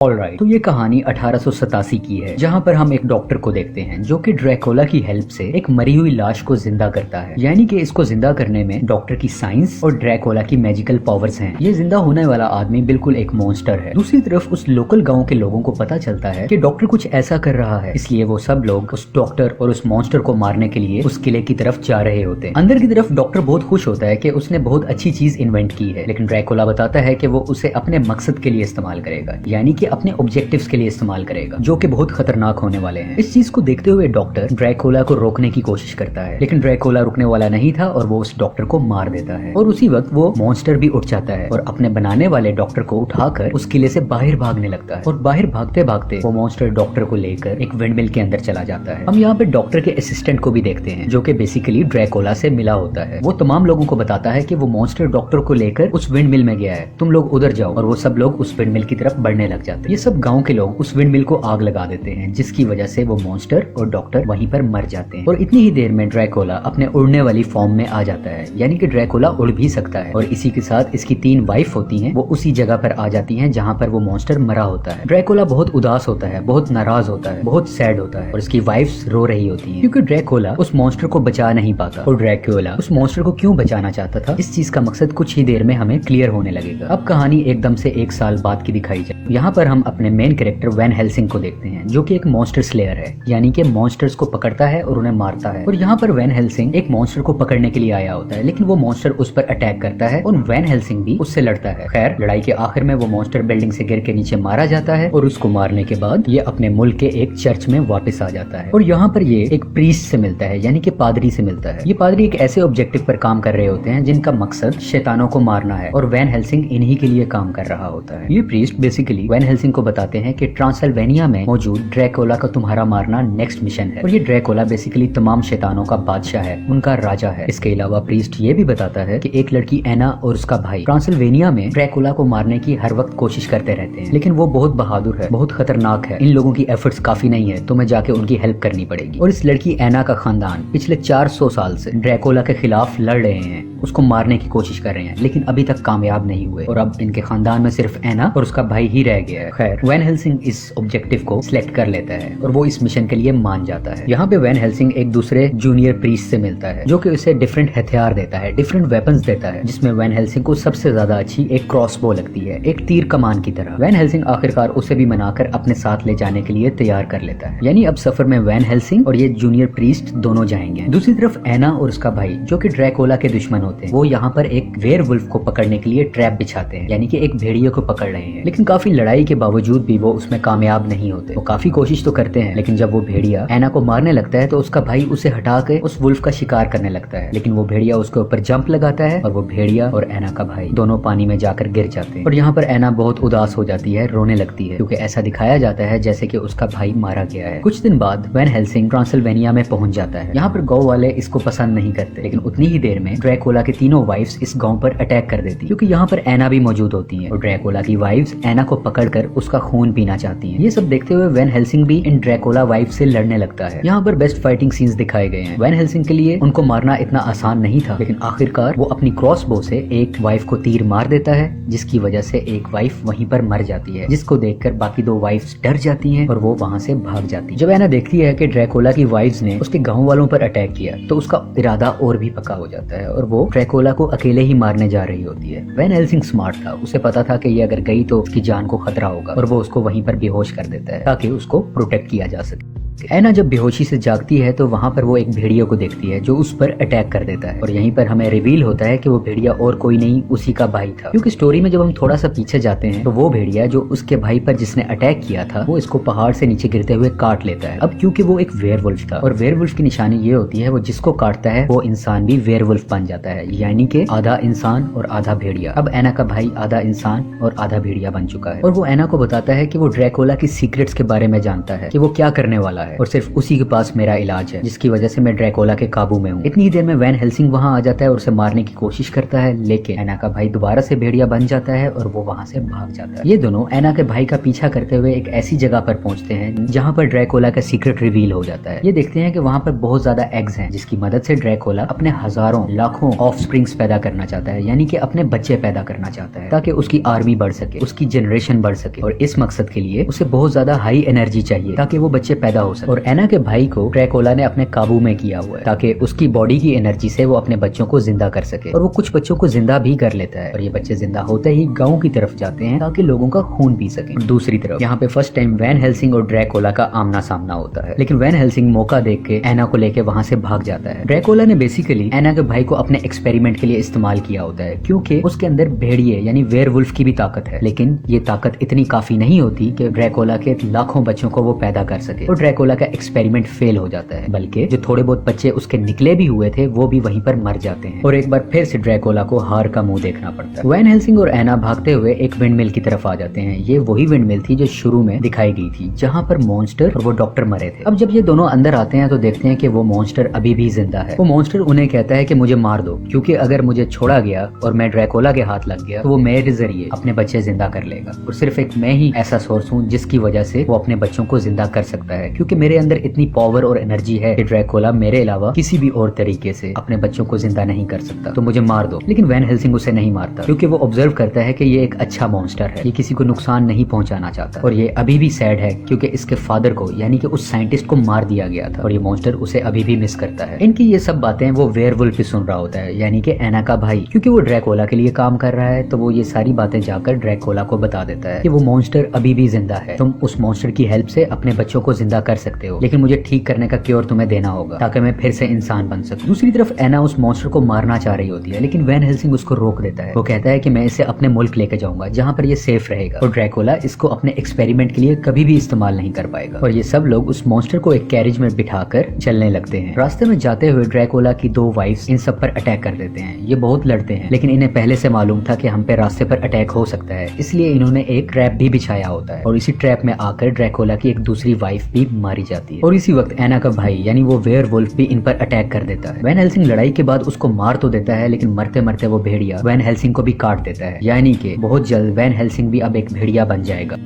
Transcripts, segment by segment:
Alright, तो ये कहानी 1887 की है, जहाँ पर हम एक डॉक्टर को देखते हैं जो कि ड्रैकुला की हेल्प से एक मरी हुई लाश को जिंदा करता है। यानी कि इसको जिंदा करने में डॉक्टर की साइंस और ड्रैकुला की मैजिकल पावर्स हैं। ये जिंदा होने वाला आदमी बिल्कुल एक मॉन्स्टर है। दूसरी तरफ उस लोकल गांव के लोगों को पता चलता है कि डॉक्टर कुछ ऐसा कर रहा है, इसलिए वो सब लोग उस डॉक्टर और उस मॉन्स्टर को मारने के लिए उस किले की तरफ जा रहे होते हैं। अंदर की तरफ डॉक्टर बहुत खुश होता है कि उसने बहुत अच्छी चीज इन्वेंट की है, लेकिन ड्रैकुला बताता है कि वो उसे अपने मकसद के लिए इस्तेमाल करेगा, यानी कि अपने ऑब्जेक्टिव्स के लिए इस्तेमाल करेगा, जो कि बहुत खतरनाक होने वाले हैं। इस चीज को देखते हुए डॉक्टर ड्रैकुला को रोकने की कोशिश करता है, लेकिन ड्रैकुला रुकने वाला नहीं था और वो उस डॉक्टर को मार देता है। और उसी वक्त वो मॉन्स्टर भी उठ जाता है और अपने बनाने वाले डॉक्टर को उठाकर उस किले से बाहर भागने लगता है। और बाहर भागते भागते वो मॉन्स्टर डॉक्टर को लेकर एक विंडमिल के अंदर चला जाता है। हम यहाँ पे डॉक्टर के असिस्टेंट को भी देखते हैं, जो कि बेसिकली ड्रैकुला से मिला होता है। वो तमाम लोगों को बताता है कि वो मॉन्स्टर डॉक्टर को लेकर उस विंडमिल में गया है, तुम लोग उधर जाओ। और वो सब लोग उस विंडमिल की तरफ बढ़ने लग जाते हैं। ये सब गाँव के लोग उस विंडमिल को आग लगा देते हैं, जिसकी वजह से वो मॉन्स्टर और डॉक्टर वहीं पर मर जाते हैं। और इतनी ही देर में ड्रैकुला अपने उड़ने वाली फॉर्म में आ जाता है, यानी कि ड्रैकुला उड़ भी सकता है। और इसी के साथ इसकी 3 वाइफ होती हैं, वो उसी जगह पर आ जाती हैं जहाँ पर वो मॉन्स्टर मरा होता है। ड्रैकुला बहुत उदास होता है, बहुत नाराज होता है, बहुत सैड होता है, और इसकी वाइफ्स रो रही होती हैं, क्योंकि ड्रैकुला उस मॉन्स्टर को बचा नहीं पाता। और ड्रैकुला उस मॉन्स्टर को क्यों बचाना चाहता था, इस चीज का मकसद कुछ ही देर में हमें क्लियर होने लगेगा। अब कहानी एकदम से 1 साल बाद की दिखाई जाए। यहाँ पर हम अपने मेन कैरेक्टर वैन हेल्सिंग को देखते हैं, जो कि एक मॉन्स्टर स्लेयर है, यानी कि मॉन्स्टर्स को पकड़ता है और उन्हें मारता है। और यहाँ पर वैन हेल्सिंग एक मॉन्स्टर को पकड़ने के लिए आया होता है, लेकिन वो मॉन्स्टर उस पर अटैक करता है और वैन हेल्सिंग भी उससे लड़ता है। खैर, लड़ाई के आखिर में वो मॉन्स्टर बिल्डिंग से गिर के नीचे मारा जाता है, और उसको मारने के बाद ये अपने मुल्क के एक चर्च में वापस आ जाता है। और यहाँ पर ये एक प्रीस्ट से मिलता है, यानी कि पादरी से मिलता है। ये पादरी एक ऐसे ऑब्जेक्टिव पर काम कर रहे होते हैं जिनका मकसद शैतानों को मारना है, और वैन हेल्सिंग इन्हीं के लिए काम कर रहा होता है। ये प्रीस्ट बेसिकली वैन हेल्सिंग को बताते हैं कि ट्रांसिल्वेनिया में मौजूद ड्रैकुला का तुम्हारा मारना नेक्स्ट मिशन है। और ये ड्रैकुला बेसिकली तमाम शैतानों का बादशाह है, उनका राजा है। इसके अलावा प्रीस्ट ये भी बताता है कि एक लड़की एना और उसका भाई ट्रांसिल्वेनिया में ड्रैकुला को मारने की हर वक्त कोशिश करते रहते हैं, लेकिन वो बहुत बहादुर है, बहुत खतरनाक है। इन लोगों की एफर्ट्स काफी नहीं है, तुम्हें जाके उनकी हेल्प करनी पड़ेगी। और इस लड़की एना का खानदान पिछले 400 साल से ड्रैकुला के खिलाफ लड़ रहे हैं, उसको मारने की कोशिश कर रहे हैं, लेकिन अभी तक कामयाब नहीं हुए। और अब इनके खानदान में सिर्फ एना और उसका भाई ही रह गया है। खैर, वैन हेल्सिंग इस ऑब्जेक्टिव को सिलेक्ट कर लेता है और वो इस मिशन के लिए मान जाता है। यहाँ पे वैन हेल्सिंग एक दूसरे जूनियर प्रीस्ट से मिलता है, जो कि उसे डिफरेंट हथियार देता है, डिफरेंट वेपन्स देता है, जिसमें वैन हेल्सिंग को सबसे ज्यादा अच्छी एक क्रॉसबो लगती है, एक तीर कमान की तरह। वैन हेल्सिंग आखिरकार उसे भी मनाकर अपने साथ ले जाने के लिए तैयार कर लेता है। यानी अब सफर में वैन हेल्सिंग और ये जूनियर प्रीस्ट दोनों जाएंगे। दूसरी तरफ एना और उसका भाई, जो कि ड्रैकुला के दुश्मन होते हैं, वो यहाँ पर एक वेयरवुल्फ को पकड़ने के लिए ट्रैप बिछाते हैं, यानी कि एक भेड़िए को पकड़ रहे हैं। लेकिन काफी लड़ाई के बावजूद भी वो उसमें कामयाब नहीं होते। वो काफी कोशिश तो करते हैं, लेकिन जब वो भेड़िया एना को मारने लगता है तो उसका भाई उसे हटा के उस वुल्फ का शिकार करने लगता है, लेकिन वो भेड़िया उसके ऊपर जंप लगाता है और वो भेड़िया और एना का भाई दोनों पानी में जाकर गिर जाते हैं। और यहाँ पर एना बहुत उदास हो जाती है, रोने लगती है, क्योंकि ऐसा दिखाया जाता है जैसे कि उसका भाई मारा गया है। कुछ दिन बाद वैन हेल्सिंग ट्रांसिल्वेनिया में पहुंच जाता है। यहाँ पर गांव वाले इसको पसंद नहीं करते, लेकिन उतनी ही देर में ड्रैकुला की तीनों वाइफ्स इस गांव पर अटैक कर देती, क्योंकि यहाँ पर एना भी मौजूद होती है। और ड्रैकुला की वाइफ्स एना को पकड़कर उसका खून पीना चाहती हैं। ये सब देखते हुए वैन हेल्सिंग भी इन ड्रैकुला वाइफ से लड़ने लगता है। यहाँ पर बेस्ट फाइटिंग सीन्स दिखाए गए हैं। वैन हेल्सिंग के लिए उनको मारना इतना आसान नहीं था, लेकिन आखिरकार वो अपनी क्रॉसबो से एक वाइफ को तीर मार देता है, जिसकी वजह से एक वाइफ वहीं पर मर जाती है, जिसको देखकर बाकी 2 वाइफ्स डर जाती हैं और वो वहाँ से भाग जाती है। जब एना देखती है कि ड्रैकुला की वाइफ्स ने उसके गाँव वालों पर अटैक किया, तो उसका इरादा और भी पक्का हो जाता है और वो ड्रैकुला को अकेले ही मारने जा रही होती है। वैन हेल्सिंग स्मार्ट था, उसे पता था कि ये अगर गई तो उसकी जान को खतरा होगा, और वो उसको वहीं पर बेहोश कर देता है ताकि उसको प्रोटेक्ट किया जा सके। एना जब बेहोशी से जागती है तो वहाँ पर वो एक भेड़िया को देखती है, जो उस पर अटैक कर देता है। और यहीं पर हमें रिवील होता है कि वो भेड़िया और कोई नहीं, उसी का भाई था। क्योंकि स्टोरी में जब हम थोड़ा सा पीछे जाते हैं तो वो भेड़िया जो उसके भाई पर जिसने अटैक किया था, वो इसको पहाड़ से नीचे गिरते हुए काट लेता है। अब क्योंकि वो एक वेयरवुल्फ था, और वेयरवुल्फ की निशानी ये होती है वो जिसको काटता है वो इंसान भी वेयरवुल्फ बन जाता है, यानी कि आधा इंसान और आधा भेड़िया। अब एना का भाई आधा इंसान और आधा भेड़िया बन चुका है, और वो एना को बताता है कि वो ड्रैकुला की सीक्रेट्स के बारे में जानता है कि वो क्या करने वाला है और सिर्फ उसी के पास मेरा इलाज है, जिसकी वजह से मैं ड्रैकुला के काबू में हूँ। इतनी ही देर में वैन हेल्सिंग वहाँ आ जाता है और उसे मारने की कोशिश करता है, लेकिन एना का भाई दोबारा से भेड़िया बन जाता है और वो वहाँ से भाग जाता है। ये दोनों एना के भाई का पीछा करते हुए एक ऐसी जगह पर पहुंचते हैं जहाँ पर ड्रैकुला का सीक्रेट रिवील हो जाता है। ये देखते हैं कि वहाँ पर बहुत ज्यादा एग्स हैं, जिसकी मदद से ड्रैकुला अपने हजारों लाखों ऑफस्प्रिंग्स पैदा करना चाहता है, यानी कि अपने बच्चे पैदा करना चाहता है ताकि उसकी आर्मी बढ़ सके, उसकी जनरेशन बढ़ सके। और इस मकसद के लिए उसे बहुत ज्यादा हाई एनर्जी चाहिए ताकि वो बच्चे पैदा हो सके। और एना के भाई को ड्रैकुला ने अपने काबू में किया हुआ है ताकि उसकी बॉडी की एनर्जी से वो अपने बच्चों को जिंदा कर सके। और वो कुछ बच्चों को जिंदा भी कर लेता है और ये बच्चे जिंदा होते ही गांव की तरफ जाते हैं ताकि लोगों का खून पी सके। दूसरी तरफ यहाँ पे फर्स्ट टाइम वैन हेल्सिंग और ड्रैकुला का आमना सामना होता है, लेकिन वैन हेल्सिंग मौका देख के एना को लेके वहाँ से भाग जाता है। ड्रैकुला ने बेसिकली एना के भाई को अपने एक्सपेरिमेंट के लिए इस्तेमाल किया होता है, क्योंकि उसके अंदर भेड़िए यानी वेयरवुल्फ की भी ताकत है, लेकिन ये ताकत इतनी काफी नहीं होती कि ड्रैकुला के लाखों बच्चों को वो पैदा कर सके। और ड्रैकुला का एक्सपेरिमेंट फेल हो जाता है, बल्कि जो थोड़े बहुत बच्चे उसके निकले भी हुए थे वो भी वहीं पर मर जाते हैं और एक बार फिर से ड्रैकुला को हार का मुंह देखना पड़ता है। वैन हेल्सिंग और एना भागते हुए एक विंडमिल की तरफ आ जाते हैं। ये वही विंडमिल थी जो शुरू में दिखाई गई थी, जहाँ पर मॉन्स्टर और वो डॉक्टर मरे थे। अब जब ये दोनों अंदर आते हैं तो देखते हैं कि वो मॉन्स्टर अभी भी जिंदा है। वो मॉन्स्टर उन्हें कहता है कि मुझे मार दो, क्योंकि अगर मुझे छोड़ा गया और मैं ड्रैकुला के हाथ लग गया तो वो मेरे जरिए अपने बच्चे जिंदा कर लेगा और सिर्फ एक मैं ही ऐसा सोर्स हूँ जिसकी वजह से वो अपने बच्चों को जिंदा कर सकता है, क्योंकि मेरे अंदर इतनी पावर और एनर्जी है कि ड्रैकुला मेरे अलावा किसी भी और तरीके से अपने बच्चों को जिंदा नहीं कर सकता, तो मुझे मार दो। लेकिन वैन हेल्सिंग उसे नहीं मारता, क्योंकि वो ऑब्जर्व करता है कि ये एक अच्छा मॉन्स्टर है, ये किसी को नुकसान नहीं पहुंचाना चाहता। और ये अभी भी सैड है क्योंकि इसके फादर को यानी कि उस साइंटिस्ट को मार दिया गया था और ये मॉन्स्टर उसे अभी भी मिस करता है। इनकी ये सब बातें वो वेयरवुल्फ भी सुन रहा होता है, यानी कि एना का भाई, क्योंकि वो ड्रैकुला के लिए काम कर रहा है, तो वो ये सारी बातें जाकर ड्रैकुला को बता देता है कि वो मॉन्स्टर अभी भी जिंदा है, तुम उस मॉन्स्टर की हेल्प से अपने बच्चों को जिंदा कर सकते हो, लेकिन मुझे ठीक करने का क्योर तुम्हें देना होगा ताकि मैं फिर से इंसान बन सकूं। दूसरी तरफ एना उस मॉन्स्टर को मारना चाह रही होती है, लेकिन वैन हेल्सिंग उसको रोक देता है। वो कहता है कि मैं इसे अपने मुल्क लेके जाऊंगा जहाँ पर ये सेफ रहेगा और ड्रैकुला इसको अपने एक्सपेरिमेंट के लिए कभी भी इस्तेमाल नहीं कर पाएगा। और ये सब लोग उस मॉन्स्टर को एक कैरेज में बिठाकर चलने लगते हैं। रास्ते में जाते हुए ड्रैकुला की 2 वाइफ्स इन सब पर अटैक कर देते हैं। ये बहुत लड़ते हैं, लेकिन इन्हें पहले से मालूम था कि हम पे रास्ते पर अटैक हो सकता है, इसलिए इन्होंने एक ट्रैप भी बिछाया होता है और इसी ट्रैप में आकर ड्रैकुला की एक दूसरी वाइफ भी मारी जाती है। और इसी वक्त एना का भाई यानी वो वेयरवुल्फ भी इन पर अटैक कर देता है। वैन हेल्सिंग लड़ाई के बाद उसको मार तो देता है, लेकिन मरते मरते वो भेड़िया वैन हेल्सिंग को भी काट देता है, यानी कि बहुत जल्द वैन हेल्सिंग भी अब एक भेड़िया बन जाएगा।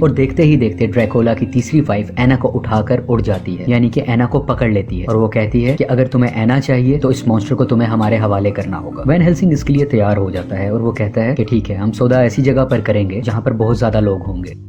और देखते ही देखते ड्रैकुला की तीसरी वाइफ एना को उठाकर उड़ जाती है, यानी कि एना को पकड़ लेती है और वो कहती है कि अगर तुम्हें एना चाहिए तो इस मॉन्स्टर को तुम्हें हमारे हवाले करना होगा। वैन हेल्सिंग इसके लिए तैयार हो जाता है और वो कहता है कि ठीक है, हम सौदा ऐसी जगह पर करेंगे जहाँ पर बहुत ज्यादा लोग होंगे।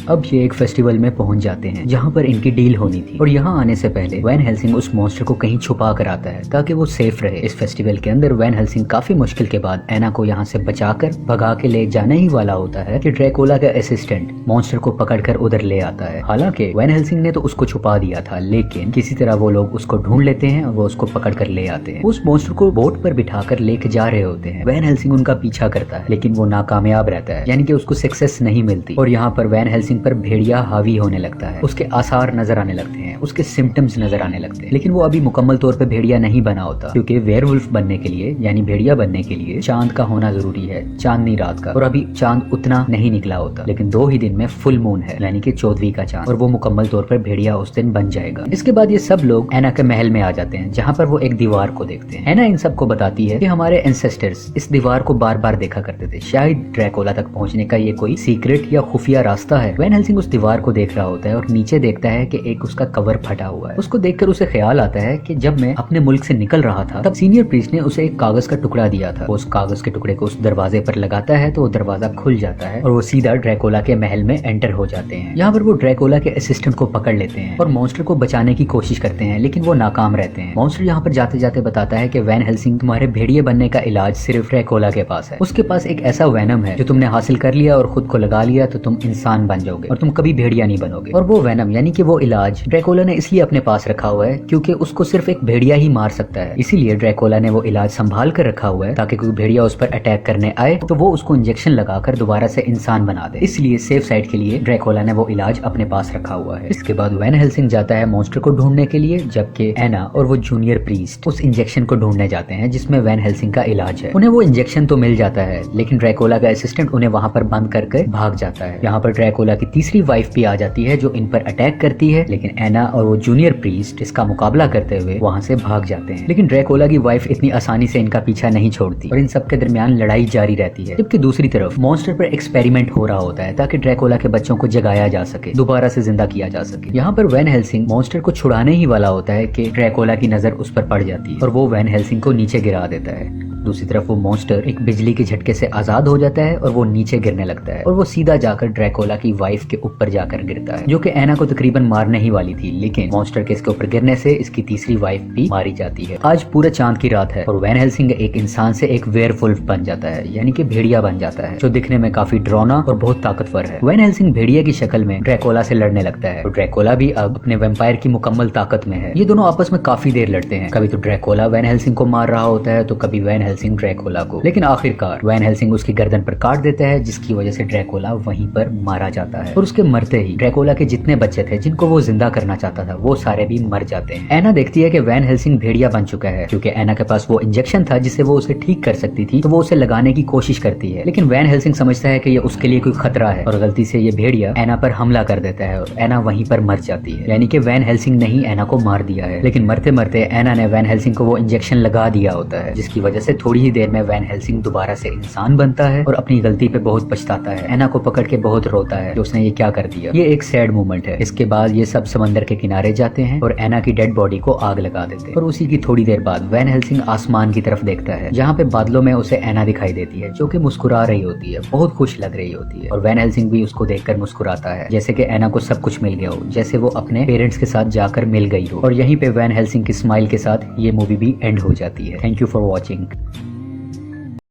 अब ये एक फेस्टिवल में पहुंच जाते हैं जहाँ पर इनकी डील होनी थी, और यहाँ आने से पहले वैन हेल्सिंग उस मॉन्स्टर को कहीं छुपा कर आता है ताकि वो सेफ रहे। इस फेस्टिवल के अंदर वैन हेल्सिंग काफी मुश्किल के बाद एना को यहाँ से बचाकर भगा के ले जाने ही वाला होता है कि ड्रैकुला का असिस्टेंट मॉन्स्टर को पकड़कर उधर ले आता है। हालांकि वैन हेल्सिंग ने तो उसको छुपा दिया था, लेकिन किसी तरह वो लोग उसको ढूंढ लेते हैं और वो उसको पकड़ कर ले आते हैं। उस मॉन्स्टर को बोट पर बिठाकर लेके जा रहे होते हैं। वैन हेल्सिंग उनका पीछा करता है, लेकिन वो नाकामयाब रहता है, यानी कि उसको सक्सेस नहीं मिलती। और यहाँ पर वैन हेल्सिंग पर भेड़िया हावी होने लगता है, उसके आसार नजर आने लगते हैं, उसके सिम्टम्स नजर आने लगते हैं, लेकिन वो अभी मुकम्मल तौर पे भेड़िया नहीं बना होता, क्योंकि वेयरवुल्फ बनने के लिए यानी भेड़िया बनने के लिए चांद का होना जरूरी है, चांदनी रात का, और अभी चांद उतना नहीं निकला होता, लेकिन 2 ही दिन में फुल मून है यानी कि 14वीं का चांद, और वो मुकम्मल तौर पर भेड़िया उस दिन बन जाएगा। इसके बाद ये सब लोग एना के महल में आ जाते हैं, जहाँ पर वो एक दीवार को देखते हैं। एना इन सबको बताती है कि हमारे एंसेस्टर्स इस दीवार को बार बार देखा करते थे, शायद ड्रैकुला तक पहुंचने का ये कोई सीक्रेट या खुफिया रास्ता है। वैन हेल्सिंग उस दीवार को देख रहा होता है और नीचे देखता है कि एक उसका कवर फटा हुआ है। उसको देखकर उसे ख्याल आता है कि जब मैं अपने मुल्क से निकल रहा था तब सीनियर प्रीस्ट ने उसे एक कागज का टुकड़ा दिया था। वो उस कागज के टुकड़े को उस दरवाजे पर लगाता है तो वो दरवाजा खुल जाता है और वो सीधा ड्रैकुला के महल में एंटर हो जाते हैं। यहाँ पर वो ड्रैकुला के असिस्टेंट को पकड़ लेते हैं और मॉन्स्टर को बचाने की कोशिश करते हैं, लेकिन वो नाकाम रहते हैं। मॉन्स्टर यहाँ पर जाते जाते बताता है कि वैन हेल्सिंग, तुम्हारे भेड़िए बनने का इलाज सिर्फ ड्रैकुला के पास है। उसके पास एक ऐसा वैनम है जो तुमने हासिल कर लिया और खुद को लगा लिया तो तुम इंसान बन जाओगे और तुम कभी भेड़िया नहीं बनोगे। और वो वैनम यानी कि वो इलाज ड्रैकुला ने इसलिए अपने पास रखा हुआ है क्योंकि उसको सिर्फ एक भेड़िया ही मार सकता है, इसीलिए ड्रैकुला ने वो इलाज संभाल कर रखा हुआ है ताकि कोई भेड़िया उस पर अटैक करने आए तो वो उसको इंजेक्शन लगाकर दोबारा से इंसान बना दे। इसलिए सेफ साइड के लिए ड्रैकुला ने वो इलाज अपने पास रखा हुआ है। इसके बाद वैन हेल्सिंग जाता है मॉन्स्टर को ढूंढने के लिए, जबकि एना और वो जूनियर प्रीस्ट उस इंजेक्शन को ढूंढने जाते हैं जिसमें वैन हेल्सिंग का इलाज है। उन्हें वो इंजेक्शन तो मिल जाता है, लेकिन ड्रैकुला का असिस्टेंट उन्हें वहाँ पर बंद करके भाग जाता है। यहाँ पर ड्रैकुला ड्रैकोला की तीसरी वाइफ भी आ जाती है जो इन पर अटैक करती है, लेकिन एना और वो जूनियर प्रीस्ट इसका मुकाबला करते हुए वहाँ से भाग जाते हैं। लेकिन ड्रैकोला की वाइफ इतनी आसानी से इनका पीछा नहीं छोड़ती और इन सब के दरमियान लड़ाई जारी रहती है। जबकि दूसरी तरफ मॉन्स्टर पर एक्सपेरिमेंट हो रहा होता है ताकि ड्रैकोला के बच्चों को जगाया जा सके, दोबारा से जिंदा किया जा सके। यहाँ पर वैन हेल्सिंग मॉन्स्टर को छुड़ाने ही वाला होता है कि ड्रैकोला की नजर उस पर पड़ जाती है और वो वैन हेल्सिंग को नीचे गिरा देता है। दूसरी तरफ वो मॉन्स्टर एक बिजली के झटके से आजाद हो जाता है और वो नीचे गिरने लगता है और वो सीधा जाकर ड्रैकोला की वाइफ के ऊपर जाकर गिरता है, जो कि एना को तकरीबन मारने ही वाली थी, लेकिन मॉन्स्टर के इसके ऊपर गिरने से इसकी तीसरी वाइफ भी मारी जाती है। आज पूरा चांद की रात है और वैन हेल्सिंग एक इंसान से एक वेयरवुल्फ बन जाता है, यानी कि भेड़िया बन जाता है, जो दिखने में काफी डरावना और बहुत ताकतवर है। वैन हेल्सिंग भेड़िया की शक्ल में ड्रैकोला से लड़ने लगता है और ड्रैकोला भी अब अपने वेम्पायर की मुकम्मल ताकत में है। ये दोनों आपस में काफी देर लड़ते हैं, कभी तो ड्रैकोला वैन हेल्सिंग को मार रहा होता है तो कभी वैन हेल्सिंग ड्रैकोला को, लेकिन आखिरकार वैन हेल्सिंग उसकी गर्दन पर काट देता है, जिसकी वजह से ड्रैकोला वहीं पर मारा जाता है। और उसके मरते ही ड्रैकोला के जितने बच्चे थे जिनको वो जिंदा करना चाहता था वो सारे भी मर जाते हैं। एना देखती है कि वैन हेल्सिंग भेड़िया बन चुका है, क्योंकि एना के पास वो इंजेक्शन था जिससे वो उसे ठीक कर सकती थी, तो वो उसे लगाने की कोशिश करती है। लेकिन वैन हेल्सिंग समझता है कि ये उसके लिए कोई खतरा है और गलती से ये भेड़िया एना पर हमला कर देता है और एना वहीं पर मर जाती है। यानी कि वैन हेल्सिंग ने ही एना को मार दिया है, लेकिन मरते मरते एना ने वैन हेल्सिंग को वो इंजेक्शन लगा दिया होता है, जिसकी वजह से थोड़ी ही देर में वैन हेल्सिंग दोबारा से इंसान बनता है और अपनी गलती पे बहुत पछताता है। एना को पकड़ के बहुत रोता है कि उसने ये क्या कर दिया। ये एक सैड मोमेंट है। इसके बाद ये सब समंदर के किनारे जाते हैं और एना की डेड बॉडी को आग लगा देते हैं और उसी की थोड़ी देर बाद वैन हेल्सिंग आसमान की तरफ देखता है, जहाँ पे बादलों में उसे एना दिखाई देती है, जो कि मुस्कुरा रही होती है, बहुत खुश लग रही होती है। और वैन हेल्सिंग भी उसको देखकर मुस्कुराता है, जैसे कि एना को सब कुछ मिल गया हो, जैसे वो अपने पेरेंट्स के साथ जाकर मिल गई हो। और यहीं पे वैन हेल्सिंग की स्माइल के साथ ये मूवी भी एंड हो जाती है। Thank you for watching.